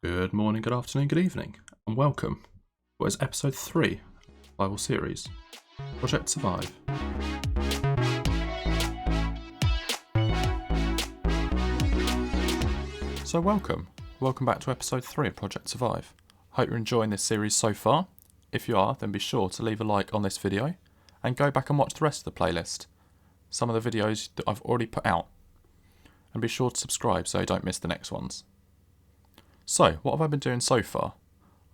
Good morning, good afternoon, good evening, and welcome to what is episode 3 of the Bible series, Project Survive. So welcome back to episode 3 of Project Survive. Hope you're enjoying this series so far. If you are, then be sure to leave a like on this video and go back and watch the rest of the playlist, some of the videos that I've already put out, and be sure to subscribe so you don't miss the next ones. So, what have I been doing so far?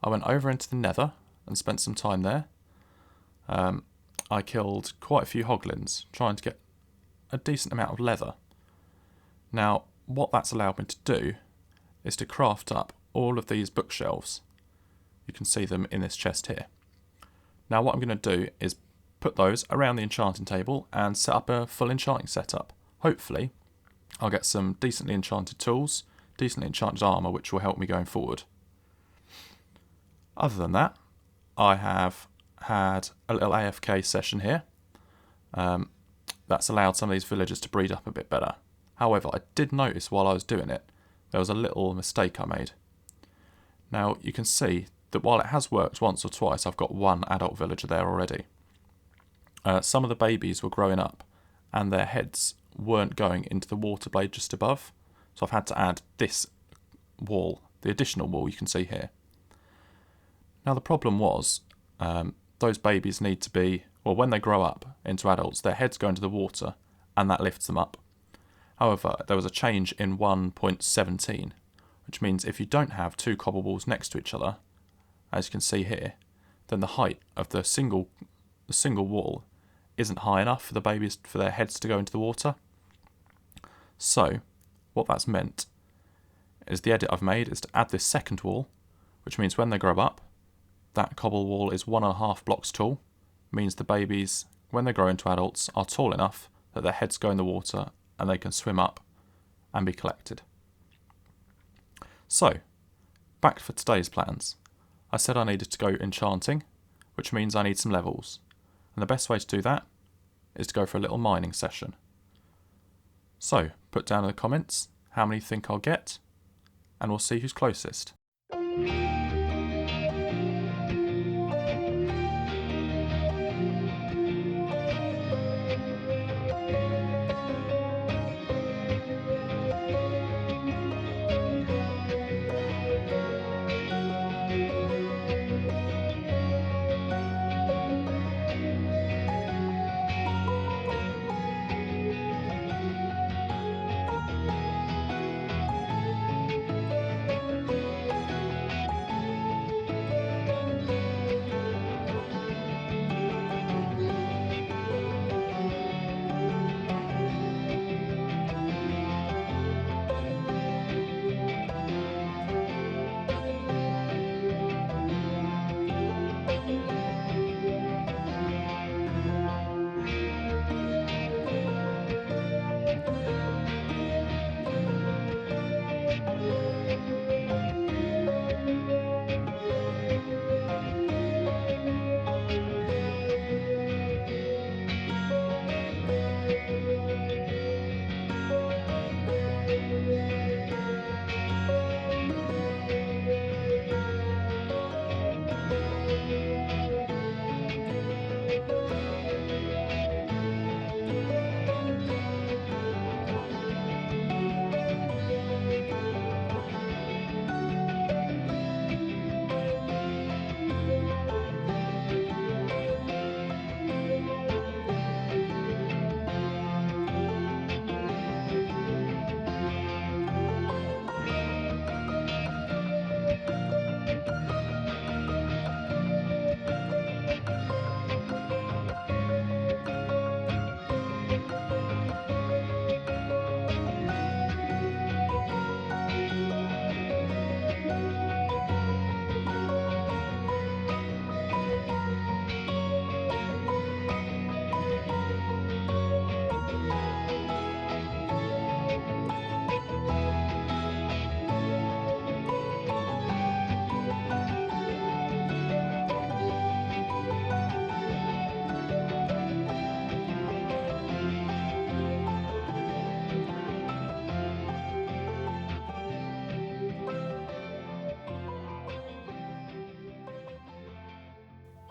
I went over into the Nether and spent some time there. I killed quite a few hoglins, trying to get a decent amount of leather. Now, what that's allowed me to do is to craft up all of these bookshelves. You can see them in this chest here. Now, what I'm going to do is put those around the enchanting table and set up a full enchanting setup. Hopefully, I'll get some decently enchanted tools, decently enchanted armour, which will help me going forward. Other than that, I have had a little AFK session here. That's allowed some of these villagers to breed up a bit better. However, I did notice while I was doing it, there was a little mistake I made. Now, you can see that while it has worked once or twice, I've got one adult villager there already. Some of the babies were growing up, and their heads weren't going into the water blade just above. So I've had to add this wall, the additional wall you can see here. Now the problem was, those babies need to be, well, when they grow up into adults, their heads go into the water and that lifts them up. However, there was a change in 1.17, which means if you don't have two cobble walls next to each other, as you can see here, then the height of the single wall isn't high enough for the babies, for their heads to go into the water. So what that's meant is the edit I've made is to add this second wall, which means when they grow up, that cobble wall is 1.5 blocks tall, means the babies, when they grow into adults, are tall enough that their heads go in the water and they can swim up and be collected. So, back for today's plans. I said I needed to go enchanting, which means I need some levels, and the best way to do that is to go for a little mining session. So, put down in the comments how many you think I'll get, and we'll see who's closest.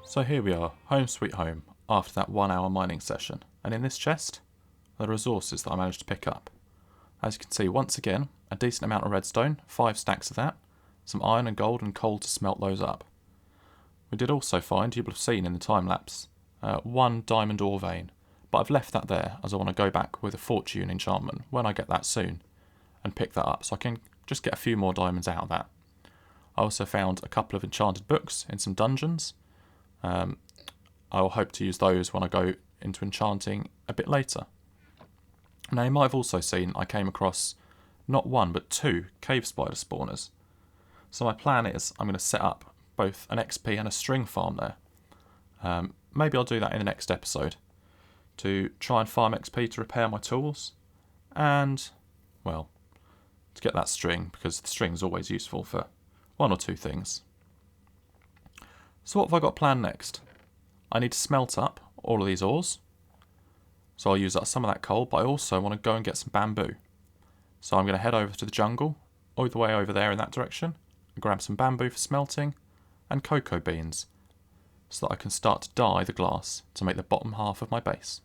So here we are, home sweet home, after that 1 hour mining session, and in this chest are the resources that I managed to pick up. As you can see, once again, a decent amount of redstone, 5 stacks of that, some iron and gold and coal to smelt those up. We did also find, you will have seen in the time lapse, 1 diamond ore vein, but I've left that there as I want to go back with a fortune enchantment when I get that soon, and pick that up so I can just get a few more diamonds out of that. I also found a couple of enchanted books in some dungeons. I will hope to use those when I go into enchanting a bit later. Now you might have also seen I came across not 1 but 2 cave spider spawners. So my plan is I'm going to set up both an XP and a string farm there. Maybe I'll do that in the next episode to try and farm XP to repair my tools and, well, to get that string, because the string is always useful for 1 or 2 things. So what have I got planned next? I need to smelt up all of these ores. So I'll use up some of that coal, but I also want to go and get some bamboo. So I'm going to head over to the jungle, all the way over there in that direction, and grab some bamboo for smelting, and cocoa beans, so that I can start to dye the glass to make the bottom half of my base.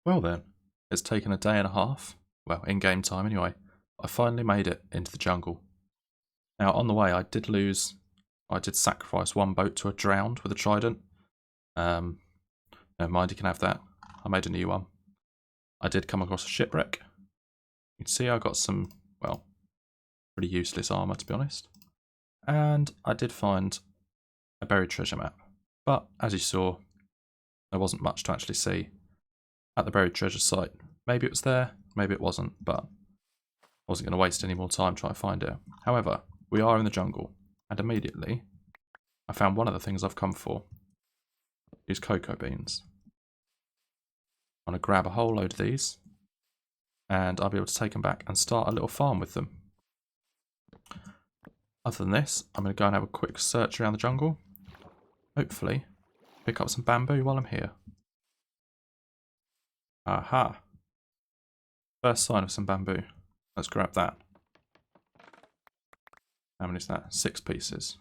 Well then, it's taken a day and a half, well, in game time anyway. I finally made it into the jungle. Now on the way I did sacrifice 1 boat to a drowned with a trident. Never mind, you can have that. I made a new one. I did come across a shipwreck. You can see I got some, well, pretty useless armour to be honest. And I did find a buried treasure map. But as you saw, there wasn't much to actually see at the buried treasure site. Maybe it was there, maybe it wasn't, but I wasn't going to waste any more time trying to find it. However, we are in the jungle, and immediately I found one of the things I've come for. These cocoa beans. I'm going to grab a whole load of these, and I'll be able to take them back and start a little farm with them. Other than this, I'm going to go and have a quick search around the jungle. Hopefully, pick up some bamboo while I'm here. Aha! First sign of some bamboo. Let's grab that. How many is that? 6 pieces.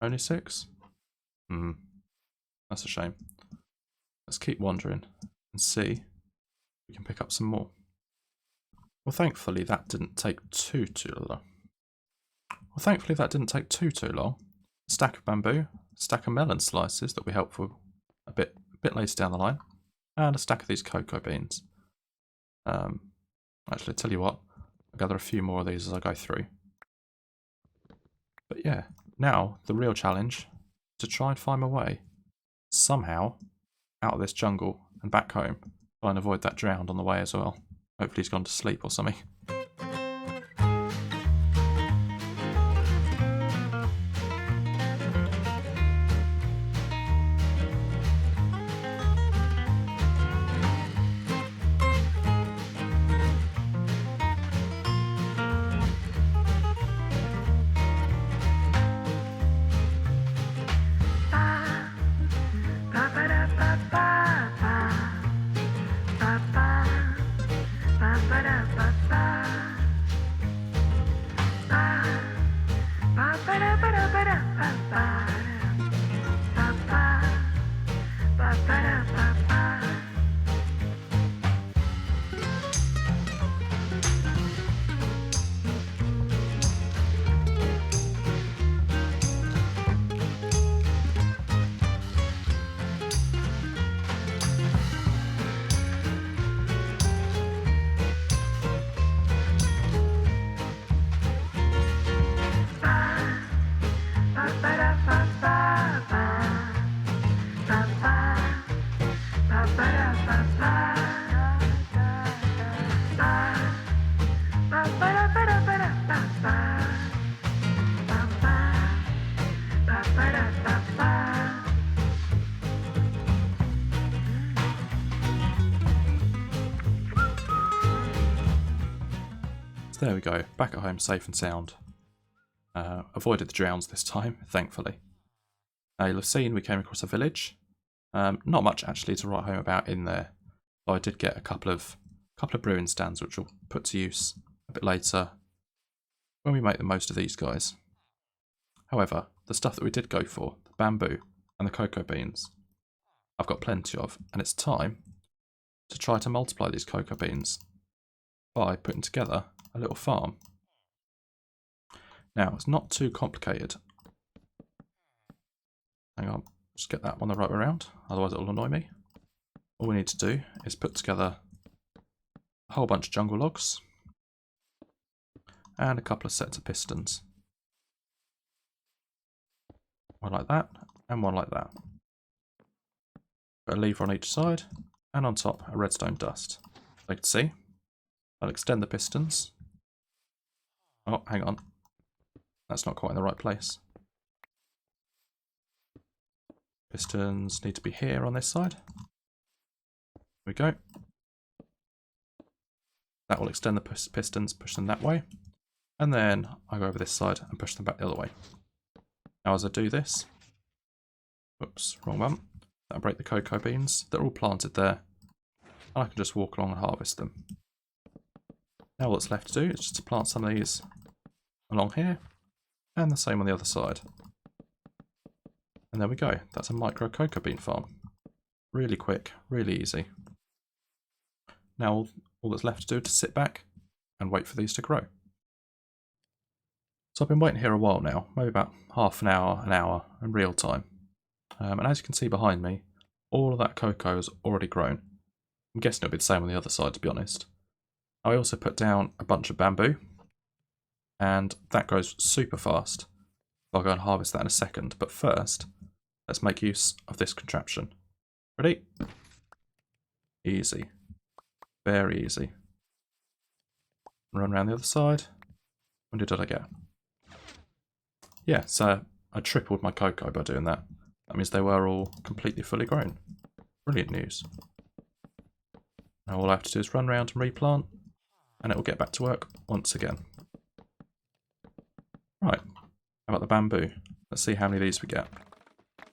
Only 6? That's a shame. Let's keep wandering and see if we can pick up some more. Well, thankfully that didn't take too long. A stack of bamboo, a stack of melon slices that will be helpful a bit later down the line, and a stack of these cocoa beans. Actually, tell you what, I'll gather a few more of these as I go through. But yeah, now the real challenge is to try and find my way somehow out of this jungle and back home. Try and avoid that drowned on the way as well. Hopefully he's gone to sleep or something. So there we go, back at home safe and sound. Avoided the drowns this time, thankfully. You'll have seen we came across a village. Not much actually to write home about in there. Though I did get a couple of brewing stands which we'll put to use a bit later when we make the most of these guys. However, the stuff that we did go for, the bamboo and the cocoa beans, I've got plenty of, and it's time to try to multiply these cocoa beans by putting together a little farm. Now, it's not too complicated. Hang on, just get that one the right way around, otherwise it'll annoy me. All we need to do is put together a whole bunch of jungle logs and a couple of sets of pistons. One like that, and one like that. Put a lever on each side, and on top a redstone dust. So you can see, I'll extend the pistons. Oh, hang on. That's not quite in the right place. Pistons need to be here on this side. There we go. That will extend the pistons, push them that way. And then I go over this side and push them back the other way. Now as I do this, whoops, wrong one. That'll break the cocoa beans. They're all planted there. And I can just walk along and harvest them. Now all that's left to do is just to plant some of these along here. And the same on the other side. And there we go. That's a micro cocoa bean farm. Really quick, really easy. Now all that's left to do is to sit back and wait for these to grow. So I've been waiting here a while now, maybe about half an hour in real time. And as you can see behind me, all of that cocoa has already grown. I'm guessing it'll be the same on the other side, to be honest. I also put down a bunch of bamboo, and that grows super fast. I'll go and harvest that in a second, but first, let's make use of this contraption. Ready? Easy. Very easy. Run around the other side. When did I get? Yeah, so I tripled my cocoa by doing that. That means they were all completely fully grown. Brilliant news. Now all I have to do is run around and replant, and it will get back to work once again. Right, how about the bamboo? Let's see how many of these we get. I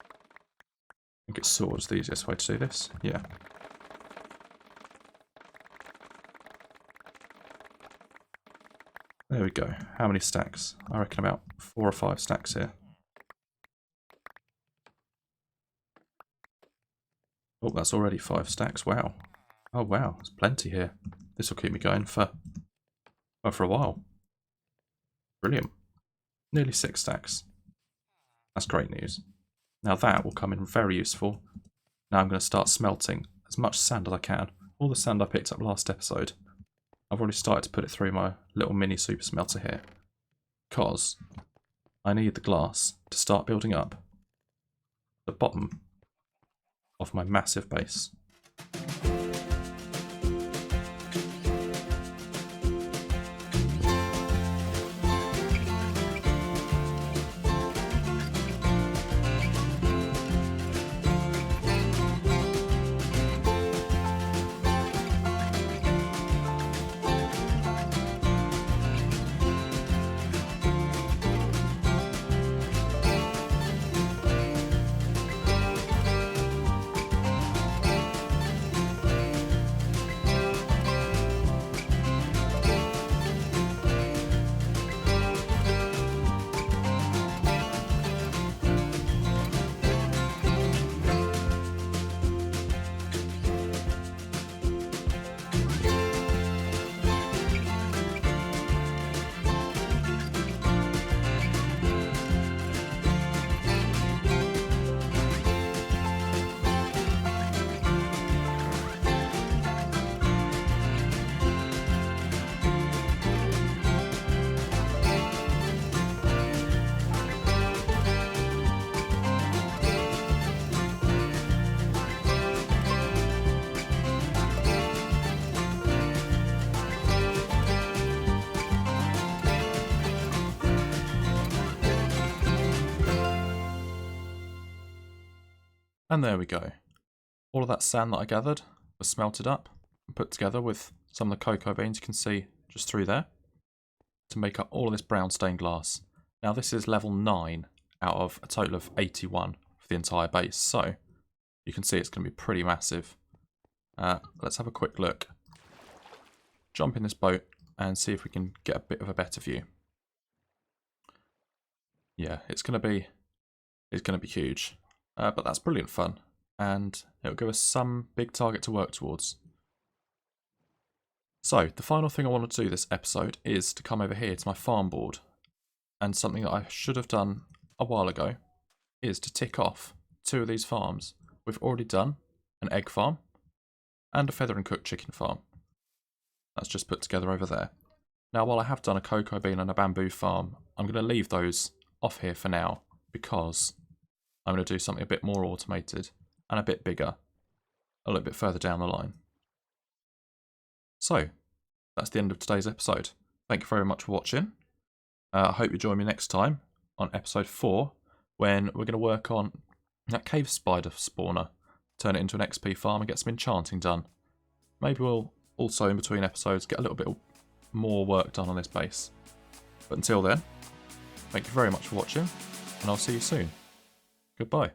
think it's sort of the easiest way to do this. Yeah. There we go. How many stacks? I reckon about 4 or 5 stacks here. Oh, that's already 5 stacks. Wow. Oh, wow. There's plenty here. This will keep me going for a while. Brilliant. Nearly 6 stacks. That's great news. Now that will come in very useful. Now I'm going to start smelting as much sand as I can. All the sand I picked up last episode, I've already started to put it through my little mini super smelter here. Because I need the glass to start building up the bottom of my massive base. And there we go. All of that sand that I gathered was smelted up and put together with some of the cocoa beans you can see just through there to make up all of this brown stained glass. Now this is level 9 out of a total of 81 for the entire base, so you can see it's going to be pretty massive. Let's have a quick look. Jump in this boat and see if we can get a bit of a better view. Yeah, it's going to be huge. But that's brilliant fun, and it'll give us some big target to work towards. So, the final thing I want to do this episode is to come over here to my farm board, and something that I should have done a while ago is to tick off 2 of these farms. We've already done an egg farm and a feather and cooked chicken farm. That's just put together over there. Now, while I have done a cocoa bean and a bamboo farm, I'm going to leave those off here for now because I'm going to do something a bit more automated and a bit bigger, a little bit further down the line. So, that's the end of today's episode. Thank you very much for watching. I hope you join me next time on episode 4, when we're going to work on that cave spider spawner, turn it into an XP farm and get some enchanting done. Maybe we'll also, in between episodes, get a little bit more work done on this base. But until then, thank you very much for watching, and I'll see you soon. Goodbye.